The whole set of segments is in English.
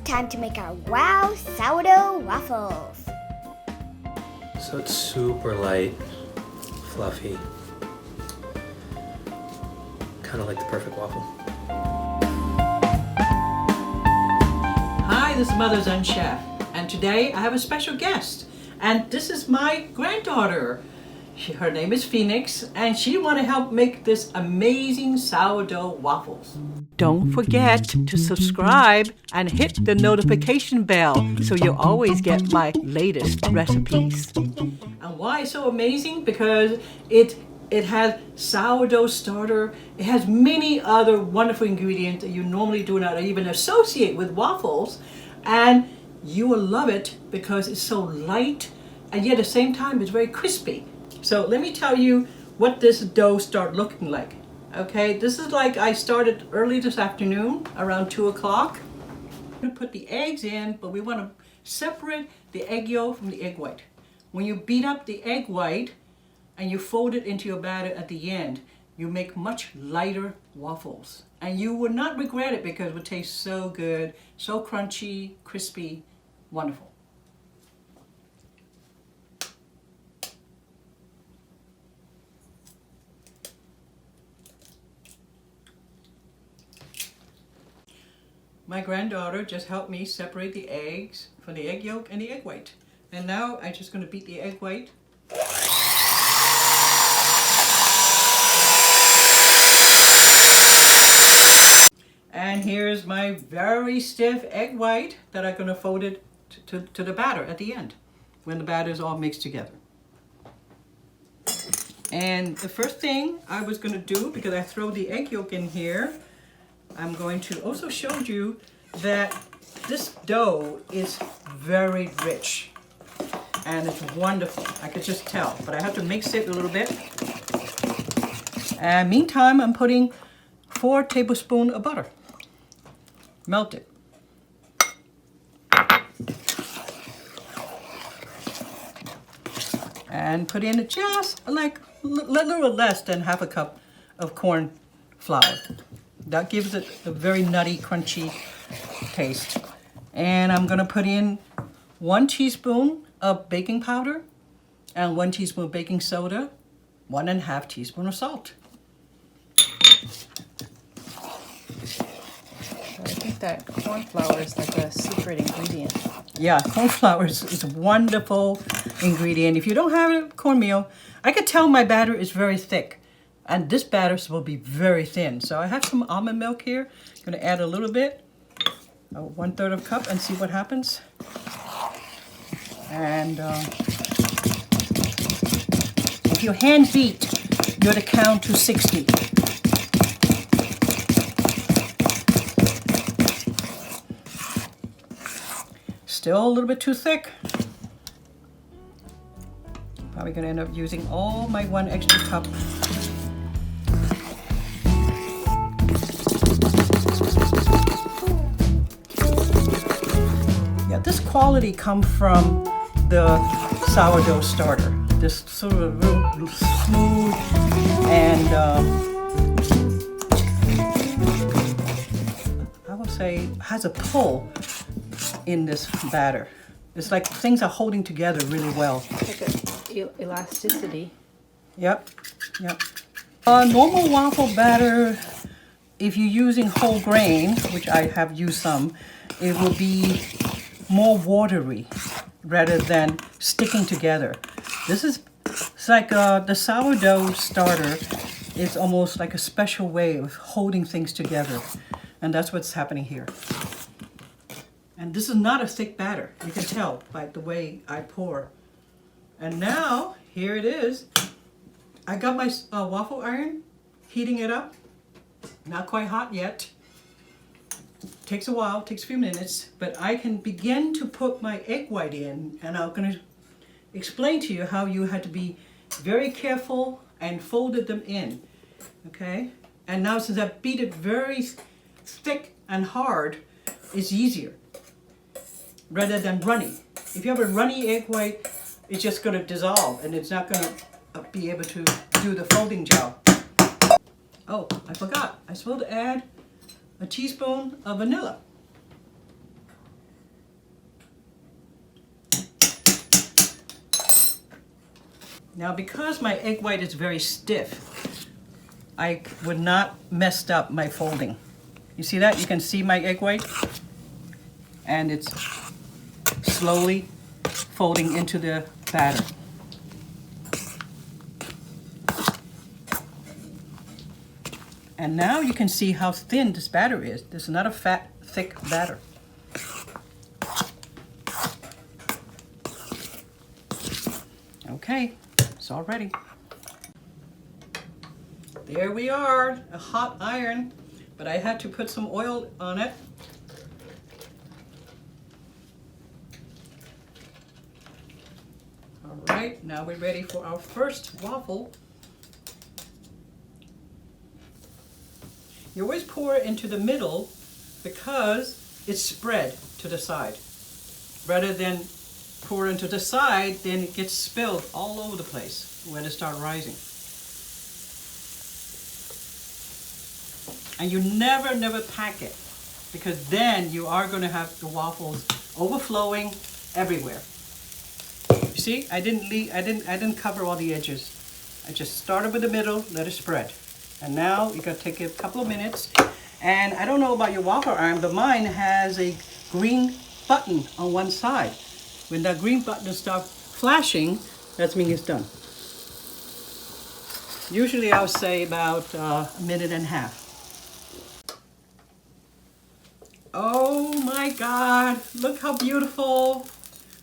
time to make our wow sourdough waffles. So it's super light, fluffy, kind of like the Perfect Waffle. Hi, this is Mother's Own Chef, and today I have a special guest, and this is my granddaughter. Her name is Phoenix, and she want to help make this amazing sourdough waffles. Don't forget to subscribe and hit the notification bell so you'll always get my latest recipes. And why so amazing? Because it has sourdough starter. It has many other wonderful ingredients that you normally do not even associate with waffles, and you will love it because it's so light, and yet at the same time it's very crispy. So let me tell you what this dough started looking like. Okay, this is like I started early this afternoon around 2 o'clock. I'm going to put the eggs in, but we want to separate the egg yolk from the egg white. When you beat up the egg white and you fold it into your batter at the end, you make much lighter waffles. And you will not regret it because it will taste so good, so crunchy, crispy, wonderful. My granddaughter just helped me separate the eggs from the egg yolk and the egg white. And now I'm just going to beat the egg white. And here's my very stiff egg white that I'm going to fold it to the batter at the end when the batter is all mixed together. And the first thing I was going to do, because I throw the egg yolk in here, I'm going to also show you that this dough is very rich and it's wonderful. I could just tell, but I have to mix it a little bit. And meantime, I'm putting 4 tablespoons of butter, melted. And put in just like a little less than half a cup of corn flour. That gives it a very nutty, crunchy taste. And I'm gonna put in 1 teaspoon of baking powder and 1 teaspoon of baking soda, 1.5 teaspoon of salt. I think that corn flour is like a secret ingredient. Yeah, corn flour is a wonderful ingredient. If you don't have cornmeal, I could tell my batter is very thick. And this batter will be very thin. So I have some almond milk here. I'm gonna add a little bit, 1/3 of a cup, and see what happens. And if you hand beat, you're to count to 60. Still a little bit too thick. Probably gonna end up using all my 1 extra cup. This quality comes from the sourdough starter. This sort of real smooth and I would say has a pull in this batter. It's like things are holding together really well. Like elasticity. Yep. Normal waffle batter, if you're using whole grain, which I have used some, it will be more watery rather than sticking together. It's like the sourdough starter is almost like a special way of holding things together. And that's what's happening here. And this is not a thick batter. You can tell by the way I pour. And now, here it is. I got my waffle iron, heating it up. Not quite hot yet. Takes a while, takes a few minutes, but I can begin to put my egg white in, and I'm going to explain to you how you had to be very careful and folded them in, okay? And now since I beat it very thick and hard, it's easier rather than runny. If you have a runny egg white, it's just going to dissolve and it's not going to be able to do the folding job. Oh, I forgot. I'm supposed to add a teaspoon of vanilla. Now, because my egg white is very stiff, I would not mess up my folding. You see that? You can see my egg white? And it's slowly folding into the batter. And now you can see how thin this batter is. This is not a fat, thick batter. Okay, it's all ready. There we are, a hot iron, but I had to put some oil on it. All right, now we're ready for our first waffle. You always pour it into the middle because it's spread to the side. Rather than pour into the side, then it gets spilled all over the place when it starts rising. And you never pack it, because then you are going to have the waffles overflowing everywhere. You see, I didn't cover all the edges. I just started with the middle, let it spread. And now you're going to take a couple of minutes. And I don't know about your waffle iron, but mine has a green button on one side. When that green button starts flashing, that means it's done. Usually I would say about a minute and a half. Oh my God, look how beautiful.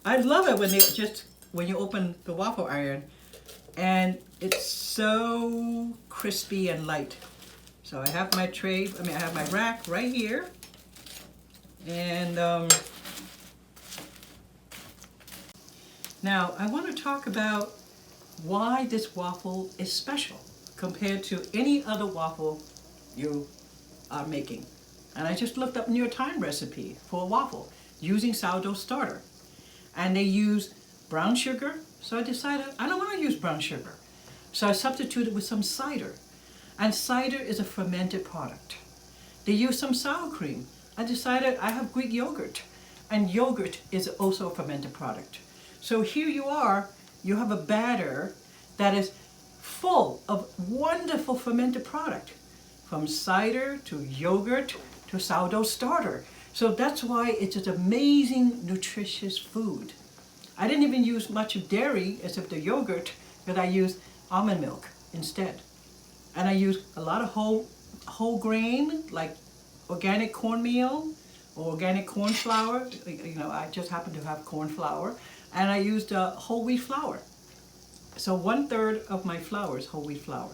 I love it when you open the waffle iron and it's so crispy and light. So I have my tray, I have my rack right here. And now I want to talk about why this waffle is special compared to any other waffle you are making. And I just looked up New York Times recipe for a waffle using sourdough starter. And they use brown sugar. So I decided I don't want to use brown sugar. So I substituted with some cider. And cider is a fermented product. They use some sour cream. I decided I have Greek yogurt. And yogurt is also a fermented product. So here you are, you have a batter that is full of wonderful fermented product. From cider to yogurt to sourdough starter. So that's why it's an amazing, nutritious food. I didn't even use much of dairy except the yogurt, but I used almond milk instead. And I used a lot of whole grain, like organic cornmeal or organic corn flour. You know, I just happen to have corn flour. And I used whole wheat flour. So 1/3 of my flour is whole wheat flour.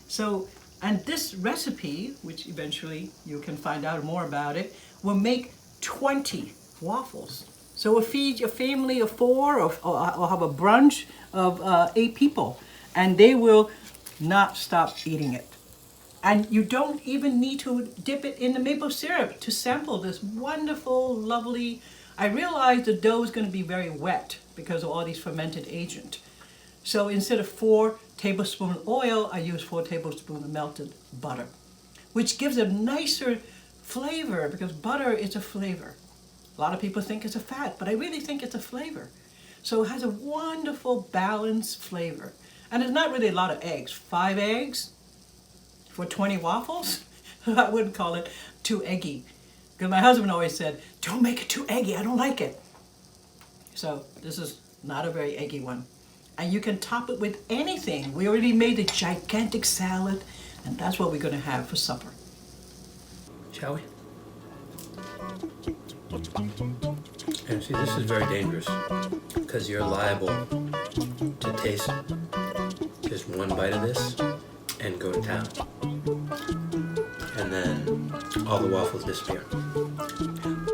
So, and this recipe, which eventually you can find out more about it, will make 20 waffles. So we'll feed your family of 4 or have a brunch of 8 people, and they will not stop eating it. And you don't even need to dip it in the maple syrup to sample this wonderful, lovely. I realized the dough is going to be very wet because of all these fermented agents. So instead of 4 tablespoons of oil, I use 4 tablespoons of melted butter, which gives a nicer flavor because butter is a flavor. A lot of people think it's a fat, but I really think it's a flavor. So it has a wonderful balanced flavor. And it's not really a lot of eggs. 5 eggs for 20 waffles? I wouldn't call it too eggy. Because my husband always said, don't make it too eggy, I don't like it. So this is not a very eggy one. And you can top it with anything. We already made a gigantic salad, and that's what we're going to have for supper. Shall we? And see, this is very dangerous because you're liable to taste just one bite of this and go to town. And then all the waffles disappear.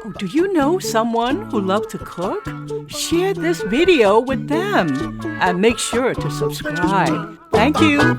Oh, do you know someone who loves to cook? Share this video with them and make sure to subscribe. Thank you.